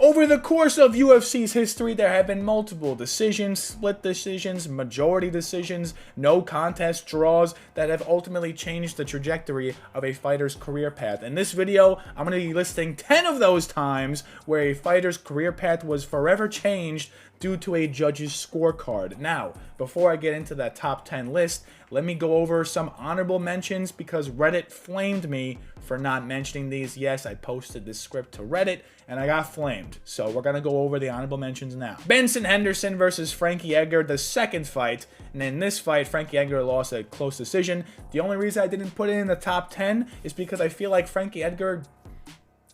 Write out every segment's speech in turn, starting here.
Over the course of UFC's history, there have been multiple decisions, split decisions, majority decisions, no contest draws that have ultimately changed the trajectory of a fighter's career path. In this video, I'm going to be listing 10 of those times where a fighter's career path was forever changed due to a judge's scorecard. Now, before I get into that top 10 list, let me go over some honorable mentions because Reddit flamed me for not mentioning these. Yes, I posted this script to Reddit and I got flamed. So we're going to go over the honorable mentions now. Benson Henderson versus Frankie Edgar, the second fight. And in this fight, Frankie Edgar lost a close decision. The only reason I didn't put it in the top 10 is because I feel like Frankie Edgar,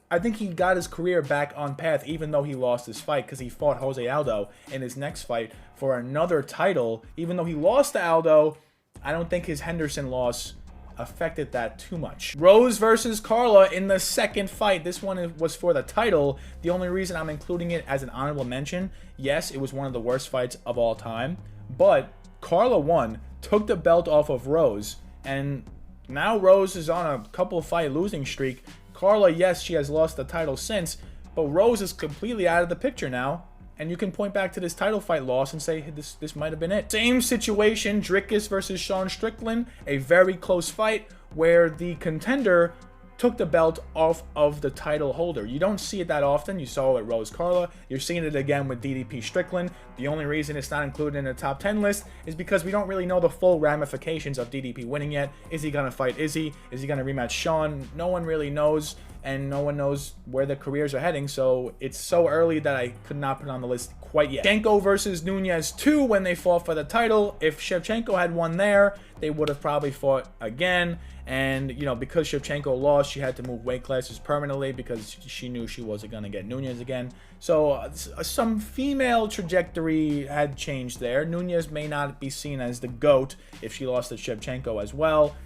I think he got his career back on path even though he lost his fight because he fought Jose Aldo in his next fight for another title. Even though he lost to Aldo, I don't think his Henderson loss affected that too much. Rose versus Carla in the second fight. This one was for the title. The only reason I'm including it as an honorable mention, yes, it was one of the worst fights of all time, but Carla won, took the belt off of Rose, and now Rose is on a couple fight losing streak. Carla, yes, she has lost the title since, but Rose is completely out of the picture now. And you can point back to this title fight loss and say, hey, this might have been it. Same situation, Dricus versus Sean Strickland, a very close fight where the contender took the belt off of the title holder. You don't see it that often. You saw it with Rose Carla. You're seeing it again with DDP Strickland. The only reason it's not included in the top 10 list is because we don't really know the full ramifications of DDP winning yet. Is he going to fight Izzy? Is he going to rematch Sean? No one really knows, and no one knows where their careers are heading, so it's so early that I could not put it on the list quite yet. Shevchenko versus Nunes 2 when they fought for the title. If Shevchenko had won there, they would have probably fought again. And, you know, because Shevchenko lost, she had to move weight classes permanently because she knew she wasn't going to get Nunes again. So some female trajectory had changed there. Nunes may not be seen as the GOAT if she lost to Shevchenko as well,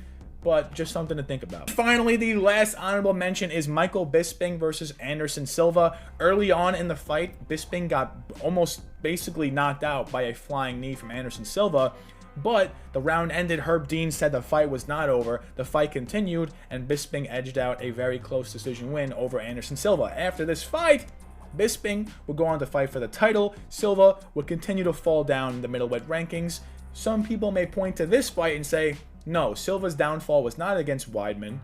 but just something to think about. Finally, the last honorable mention is Michael Bisping versus Anderson Silva. Early on in the fight, Bisping got almost basically knocked out by a flying knee from Anderson Silva, but the round ended. Herb Dean said the fight was not over. The fight continued, and Bisping edged out a very close decision win over Anderson Silva. After this fight, Bisping would go on to fight for the title. Silva would continue to fall down in the middleweight rankings. Some people may point to this fight and say, no, Silva's downfall was not against Weidman.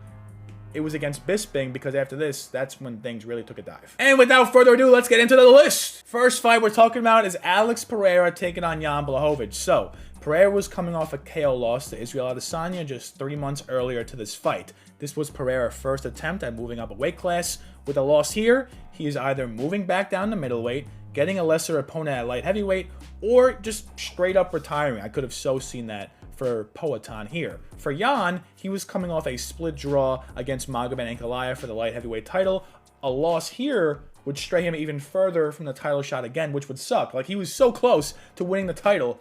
It was against Bisping, because after this, that's when things really took a dive. And without further ado, let's get into the list. First fight we're talking about is Alex Pereira taking on Jan Blachowicz. So, Pereira was coming off a KO loss to Israel Adesanya just 3 months earlier to this fight. This was Pereira's first attempt at moving up a weight class. With a loss here, he is either moving back down to middleweight, getting a lesser opponent at light heavyweight, or just straight up retiring. I could have so seen that for Poatan here. For Jan, he was coming off a split draw against Magomed Ankalaev for the light heavyweight title. A loss here would stray him even further from the title shot again, which would suck. Like, he was so close to winning the title.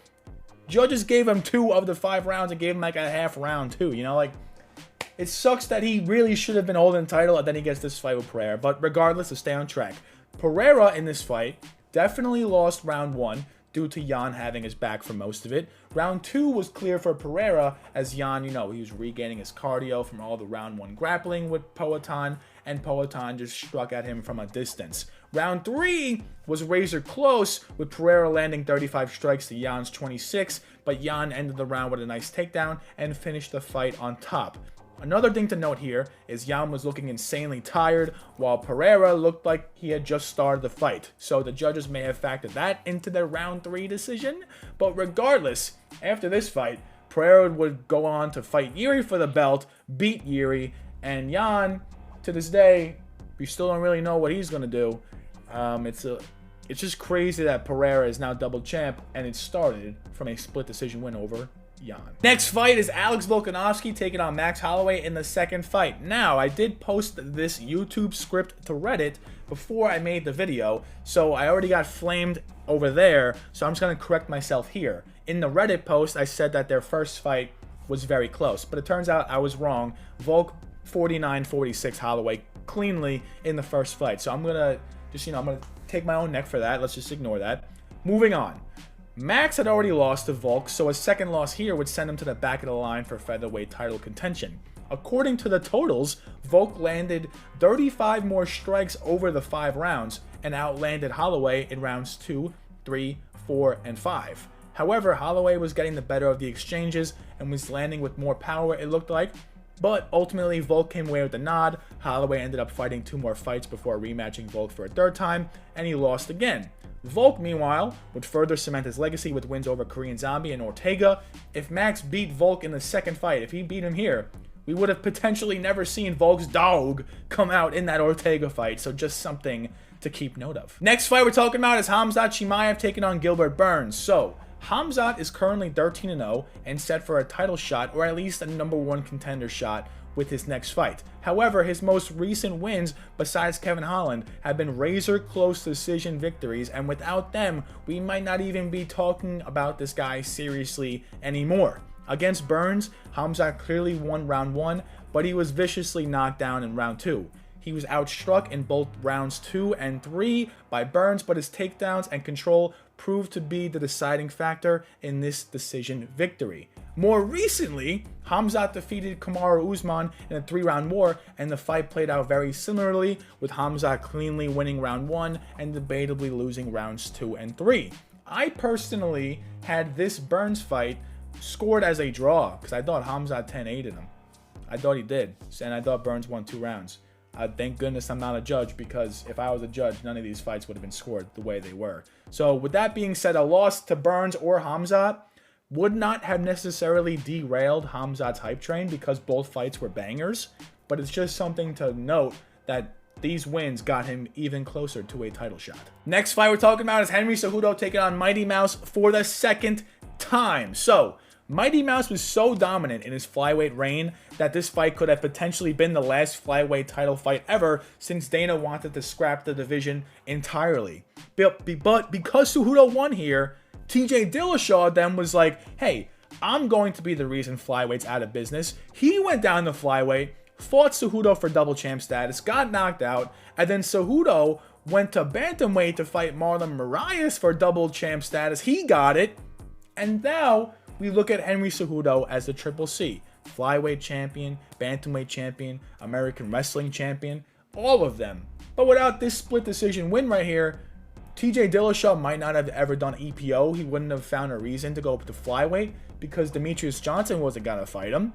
Judges gave him 2 of the 5 rounds and gave him like a half round too. You know, like, it sucks that he really should have been holding the title and then he gets this fight with Pereira. But regardless, to stay on track, Pereira in this fight definitely lost round 1 due to Jan having his back for most of it. Round 2 was clear for Pereira as Jan, you know, he was regaining his cardio from all the round 1 grappling with Poatan, and Poatan just struck at him from a distance. Round 3 was razor close, with Pereira landing 35 strikes to Jan's 26, but Jan ended the round with a nice takedown and finished the fight on top. Another thing to note here is Jan was looking insanely tired, while Pereira looked like he had just started the fight. So the judges may have factored that into their round 3 decision. But regardless, after this fight, Pereira would go on to fight Yuri for the belt, beat Yuri, and Jan, to this day, we still don't really know what he's going to do. It's just crazy that Pereira is now double champ, and it started from a split decision win over Jan. Next fight is Alex Volkanovski taking on Max Holloway in the second fight. Now, I did post this YouTube script to Reddit before I made the video, so I already got flamed over there, so I'm just going to correct myself here. In the Reddit post, I said that their first fight was very close, but it turns out I was wrong. Volk 49-46 Holloway cleanly in the first fight. So I'm going to just, I'm going to take my own neck for that. Let's just ignore that. Moving on. Max had already lost to Volk, so a second loss here would send him to the back of the line for featherweight title contention. According to the totals, Volk landed 35 more strikes over the 5 rounds, and outlanded Holloway in rounds 2, 3, 4, and 5. However, Holloway was getting the better of the exchanges and was landing with more power, it looked like. But ultimately, Volk came away with the nod. Holloway ended up fighting 2 more fights before rematching Volk for a 3rd time, and he lost again. Volk, meanwhile, would further cement his legacy with wins over Korean Zombie and Ortega. If Max beat Volk in the 2nd fight, if he beat him here, we would have potentially never seen Volk's dog come out in that Ortega fight, so just something to keep note of. Next fight we're talking about is Hamza Chimaev taking on Gilbert Burns. So, Hamza is currently 13-0 and set for a title shot, or at least a #1 contender shot, with his next fight. However, his most recent wins, besides Kevin Holland, have been razor-close decision victories, and without them, we might not even be talking about this guy seriously anymore. Against Burns, Hamza clearly won round 1, but he was viciously knocked down in round 2. He was outstruck in both rounds 2 and 3 by Burns, but his takedowns and control proved to be the deciding factor in this decision victory. More recently, Hamza defeated Kamaru Usman in a 3-round war, and the fight played out very similarly, with Hamza cleanly winning round 1 and debatably losing rounds 2 and 3. I personally had this Burns fight scored as a draw because I thought Hamza 10-8'd him. I thought he did, and I thought Burns won 2 rounds. Thank goodness I'm not a judge, because if I was a judge, none of these fights would have been scored the way they were. So with that being said, a loss to Burns or Hamza would not have necessarily derailed Hamza's hype train because both fights were bangers, but it's just something to note that these wins got him even closer to a title shot. Next fight we're talking about is Henry Cejudo taking on Mighty Mouse for the 2nd time. So, Mighty Mouse was so dominant in his flyweight reign that this fight could have potentially been the last flyweight title fight ever, since Dana wanted to scrap the division entirely. But because Cejudo won here, TJ Dillashaw then was like, hey, I'm going to be the reason flyweight's out of business. He went down to flyweight, fought Cejudo for double champ status, got knocked out, and then Cejudo went to bantamweight to fight Marlon Moraes for double champ status. He got it, and now we look at Henry Cejudo as the Triple C. Flyweight champion, bantamweight champion, American wrestling champion, all of them. But without this split decision win right here, TJ Dillashaw might not have ever done EPO. He wouldn't have found a reason to go up to flyweight because Demetrius Johnson wasn't going to fight him.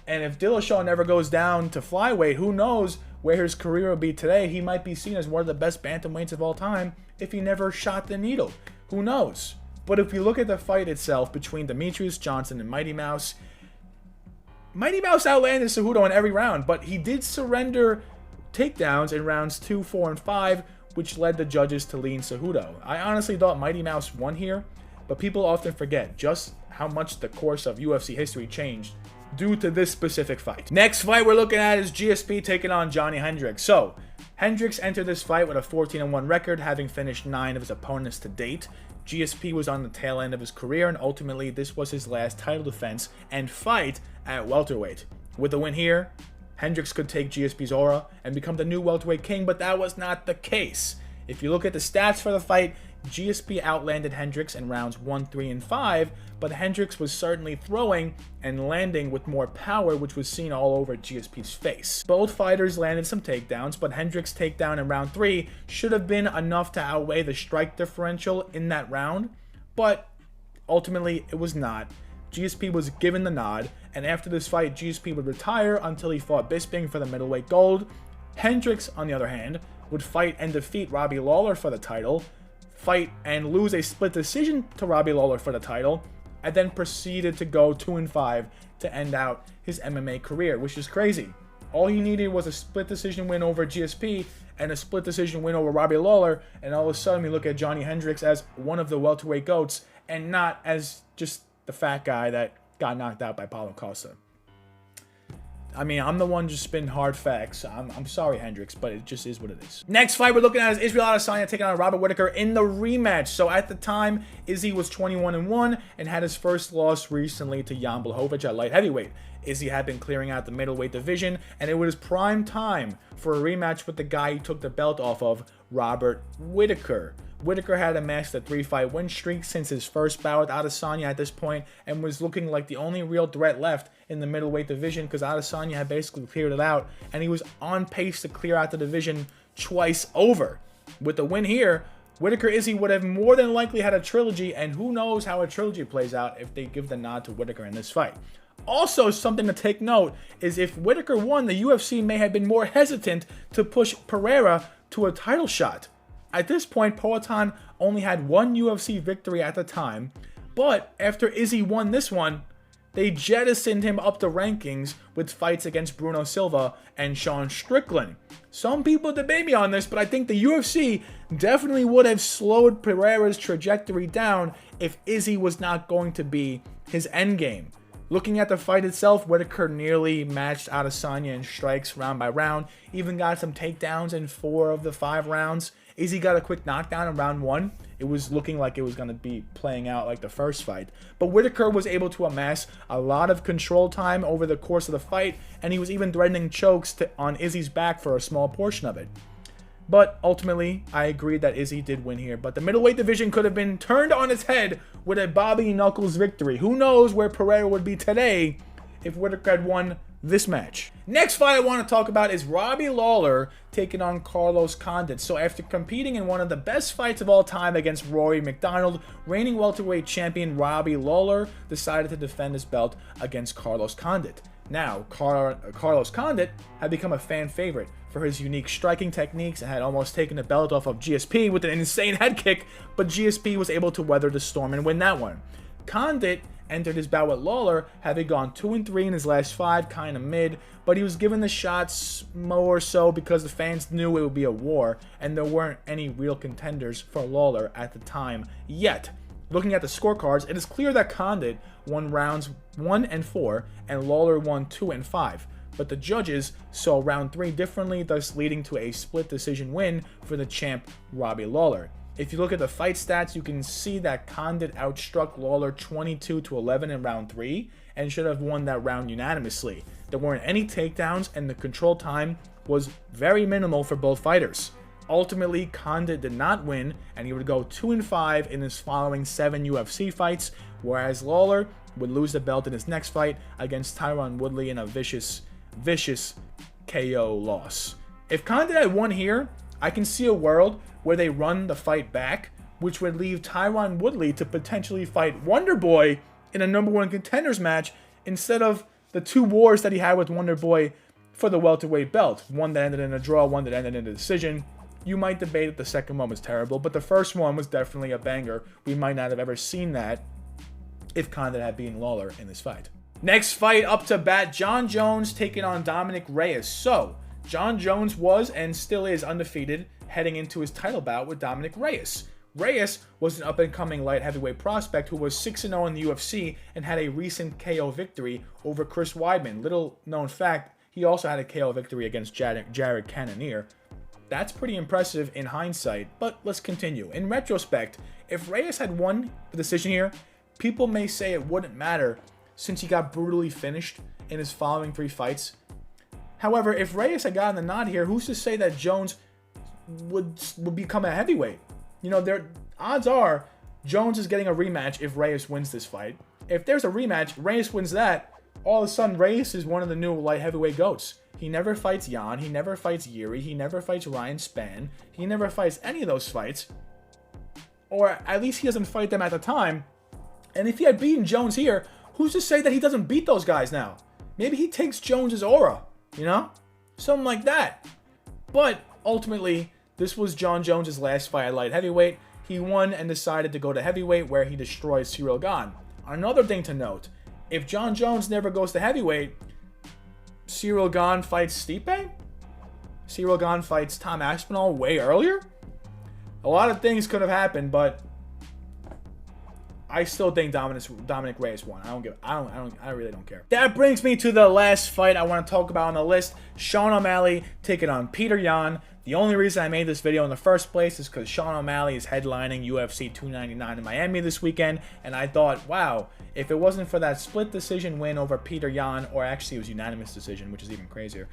And if Dillashaw never goes down to flyweight, who knows where his career will be today. He might be seen as one of the best bantamweights of all time if he never shot the needle. Who knows? But if we look at the fight itself between Demetrius Johnson and Mighty Mouse outlanded Cejudo in every round, but he did surrender takedowns in rounds 2, 4, and 5, which led the judges to lean Cejudo. I honestly thought Mighty Mouse won here, but people often forget just how much the course of UFC history changed due to this specific fight. Next fight we're looking at is GSP taking on Johnny Hendricks. So, Hendricks entered this fight with a 14-1 record, having finished 9 of his opponents to date. GSP was on the tail end of his career, and ultimately this was his last title defense and fight at welterweight. With a win here, Hendricks could take GSP's aura and become the new welterweight king, but that was not the case. If you look at the stats for the fight, GSP outlanded Hendricks in rounds 1, 3, and 5, but Hendricks was certainly throwing and landing with more power, which was seen all over GSP's face. Both fighters landed some takedowns, but Hendricks' takedown in round 3 should have been enough to outweigh the strike differential in that round, but ultimately it was not. GSP was given the nod, and after this fight, GSP would retire until he fought Bisping for the middleweight gold. Hendricks, on the other hand, would fight and defeat Robbie Lawler for the title, fight and lose a split decision to Robbie Lawler for the title, and then proceeded to go 2-5 to end out his MMA career, which is crazy. All he needed was a split decision win over GSP and a split decision win over Robbie Lawler, and all of a sudden we look at Johnny Hendricks as one of the welterweight GOATs and not as just the fat guy that got knocked out by Paulo Costa. I mean, I'm the one just spitting hard facts. I'm sorry, Hendricks, but it just is what it is. Next fight we're looking at is Israel Adesanya taking on Robert Whitaker in the rematch. So at the time, Izzy was 21-1 and had his first loss recently to Jan Blachowicz at light heavyweight. Izzy had been clearing out the middleweight division, and it was prime time for a rematch with the guy he took the belt off of, Robert Whitaker. Whitaker had amassed a 3-fight win streak since his first bout with Adesanya at this point, and was looking like the only real threat left in the middleweight division because Adesanya had basically cleared it out, and he was on pace to clear out the division twice over. With the win here, Whitaker-Izzy would have more than likely had a trilogy, and who knows how a trilogy plays out if they give the nod to Whitaker in this fight. Also, something to take note is if Whitaker won, the UFC may have been more hesitant to push Pereira to a title shot. At this point, Poatan only had one UFC victory at the time, but after Izzy won this one, they jettisoned him up the rankings with fights against Bruno Silva and Sean Strickland. Some people debate me on this, but I think the UFC definitely would have slowed Pereira's trajectory down if Izzy was not going to be his endgame. Looking at the fight itself, Whitaker nearly matched Adesanya in strikes round by round, even got some takedowns in 4 of the 5 rounds. Izzy got a quick knockdown in round 1. It was looking like it was going to be playing out like the first fight. But Whitaker was able to amass a lot of control time over the course of the fight, and he was even threatening chokes on Izzy's back for a small portion of it. But ultimately, I agreed that Izzy did win here. But the middleweight division could have been turned on its head with a Bobby Knuckles victory. Who knows where Pereira would be today if Whitaker had won this match. Next fight I want to talk about is Robbie Lawler taking on Carlos Condit. So after competing in one of the best fights of all time against Rory McDonald, reigning welterweight champion Robbie Lawler decided to defend his belt against Carlos Condit. Now, Carlos Condit had become a fan favorite for his unique striking techniques and had almost taken the belt off of GSP with an insane head kick, but GSP was able to weather the storm and win that one. Condit entered his bout with Lawler, having gone 2-3 in his last 5, kind of mid, but he was given the shots more so because the fans knew it would be a war, and there weren't any real contenders for Lawler at the time yet. Looking at the scorecards, it is clear that Condit won rounds 1 and 4, and Lawler won 2 and 5. But the judges saw round 3 differently, thus leading to a split decision win for the champ Robbie Lawler. If you look at the fight stats, you can see that Condit outstruck Lawler 22-11 in round 3 and should have won that round unanimously. There weren't any takedowns and the control time was very minimal for both fighters. Ultimately, Condit did not win and he would go 2-5 in his following 7 UFC fights, whereas Lawler would lose the belt in his next fight against Tyron Woodley in a vicious KO loss. If Condit had won here, I can see a world where they run the fight back, which would leave Tyron Woodley to potentially fight Wonderboy in a #1 contenders match instead of the 2 wars that he had with Wonderboy for the welterweight belt. One that ended in a draw, one that ended in a decision. You might debate that the second one was terrible, but the first one was definitely a banger. We might not have ever seen that if Condit had beaten Lawler in this fight. Next fight up to bat, Jon Jones taking on Dominic Reyes. So, Jon Jones was and still is undefeated heading into his title bout with Dominic Reyes. Reyes was an up-and-coming light heavyweight prospect who was 6-0 in the UFC and had a recent KO victory over Chris Weidman. Little known fact, he also had a KO victory against Jared Cannonier. That's pretty impressive in hindsight, but let's continue. In retrospect, if Reyes had won the decision here, people may say it wouldn't matter since he got brutally finished in his following 3 fights. However, if Reyes had gotten the nod here, who's to say that Jones would become a heavyweight? You know, odds are Jones is getting a rematch if Reyes wins this fight. If there's a rematch, Reyes wins that, all of a sudden Reyes is one of the new light heavyweight goats. He never fights Jan, he never fights Yuri, he never fights Ryan Spann, he never fights any of those fights. Or at least he doesn't fight them at the time. And if he had beaten Jones here, who's to say that he doesn't beat those guys now? Maybe he takes Jones's aura, you know? Something like that. But ultimately, this was Jon Jones' last fight at light heavyweight. He won and decided to go to heavyweight where he destroys Ciryl Gane. Another thing to note, if Jon Jones never goes to heavyweight, Ciryl Gane fights Stipe? Ciryl Gane fights Tom Aspinall way earlier? A lot of things could have happened, but I still think Dominic Reyes won. I really don't care. That brings me to the last fight I want to talk about on the list. Sean O'Malley taking on Peter Yan. The only reason I made this video in the first place is because Sean O'Malley is headlining UFC 299 in Miami this weekend, and I thought, wow, if it wasn't for that split decision win over Peter Yan, or actually it was unanimous decision, which is even crazier,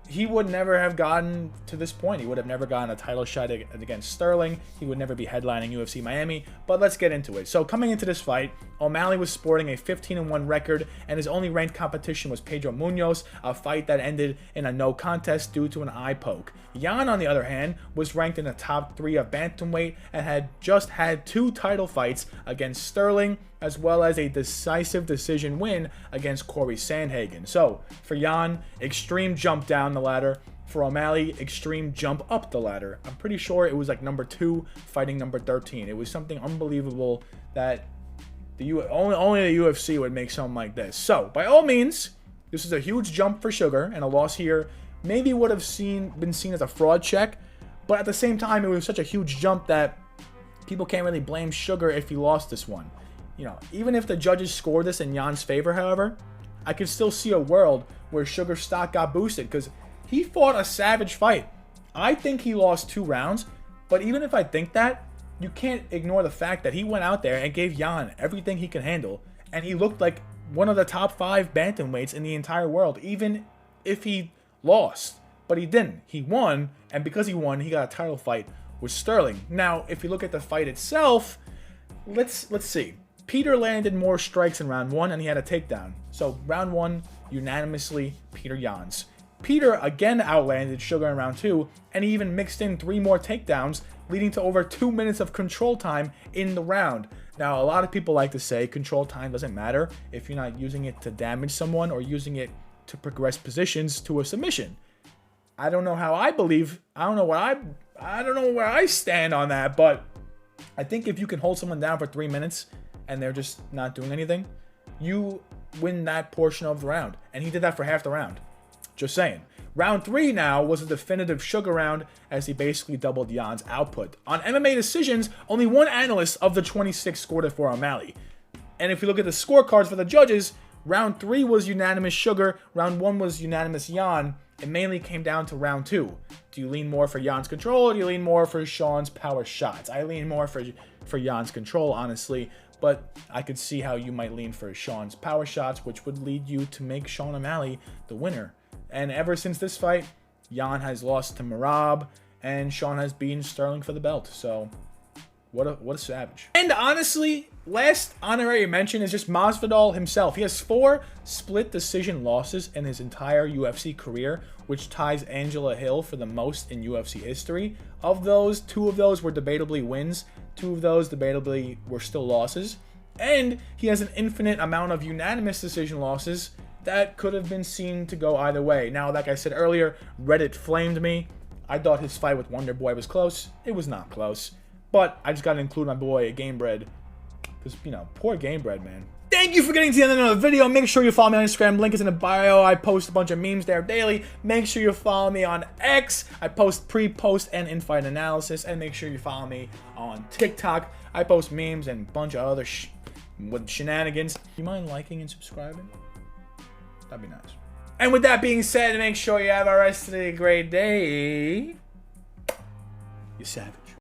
he would never have gotten to this point. He would have never gotten a title shot against Sterling. He would never be headlining UFC Miami. But let's get into it. So coming into this fight, O'Malley was sporting a 15-1 record, and his only ranked competition was Pedro Munoz, a fight that ended in a no contest due to an eye poke. Jan, on the other hand, was ranked in the top 3 of bantamweight and had just had 2 title fights against Sterling, as well as a decisive decision win against Corey Sandhagen. So, for Jan, extreme jump down the ladder. For O'Malley, extreme jump up the ladder. I'm pretty sure it was like number 2 fighting number 13. It was something unbelievable that only the UFC would make something like this. So, by all means, this is a huge jump for Sugar, and a loss here maybe would have been seen as a fraud check, but at the same time, it was such a huge jump that people can't really blame Sugar if he lost this one. You know, even if the judges scored this in Jan's favor, however, I could still see a world where Sugar's stock got boosted because he fought a savage fight. I think he lost 2 rounds, but even if I think that, you can't ignore the fact that he went out there and gave Jan everything he could handle, and he looked like one of the top 5 bantamweights in the entire world, even if he lost. But he didn't. He won, and because he won, he got a title fight with Sterling. Now, if you look at the fight itself, let's see. Peter landed more strikes in round 1, and he had a takedown. So round 1, unanimously Peter Jans. Peter again outlanded Sugar in round 2, and he even mixed in 3 more takedowns, leading to over 2 minutes of control time in the round. Now, a lot of people like to say control time doesn't matter if you're not using it to damage someone or using it to progress positions to a submission. I don't know how I believe. I don't know where I stand on that, but I think if you can hold someone down for 3 minutes and they're just not doing anything, you win that portion of the round. And he did that for half the round. Just saying. Round 3 now was a definitive Sugar round as he basically doubled Jan's output. On MMA decisions, only 1 analyst of the 26 scored it for O'Malley. And if you look at the scorecards for the judges, round 3 was unanimous Sugar, round 1 was unanimous Jan. It mainly came down to round 2. Do you lean more for Jan's control or do you lean more for Sean's power shots? I lean more for Jan's control, honestly, but I could see how you might lean for Sean's power shots, which would lead you to make Sean O'Malley the winner. And ever since this fight, Jan has lost to Merab, and Sean has beaten Sterling for the belt. So, what a savage. And honestly, last honorary mention is just Masvidal himself. He has 4 split decision losses in his entire UFC career, which ties Angela Hill for the most in UFC history. Of those, 2 of those were debatably wins. 2 of those debatably were still losses. And he has an infinite amount of unanimous decision losses that could have been seen to go either way. Now, like I said earlier, Reddit flamed me. I thought his fight with Wonder Boy was close. It was not close. But I just got to include my boy, Gamebred. Because, you know, poor Gamebred, man. Thank you for getting to the end of the video. Make sure you follow me on Instagram. Link is in the bio. I post a bunch of memes there daily. Make sure you follow me on X. I post pre-post and in-fight analysis. And make sure you follow me on TikTok. I post memes and a bunch of other shenanigans. Do you mind liking and subscribing? That'd be nice. And with that being said, make sure you have a rest of a great day. You savage.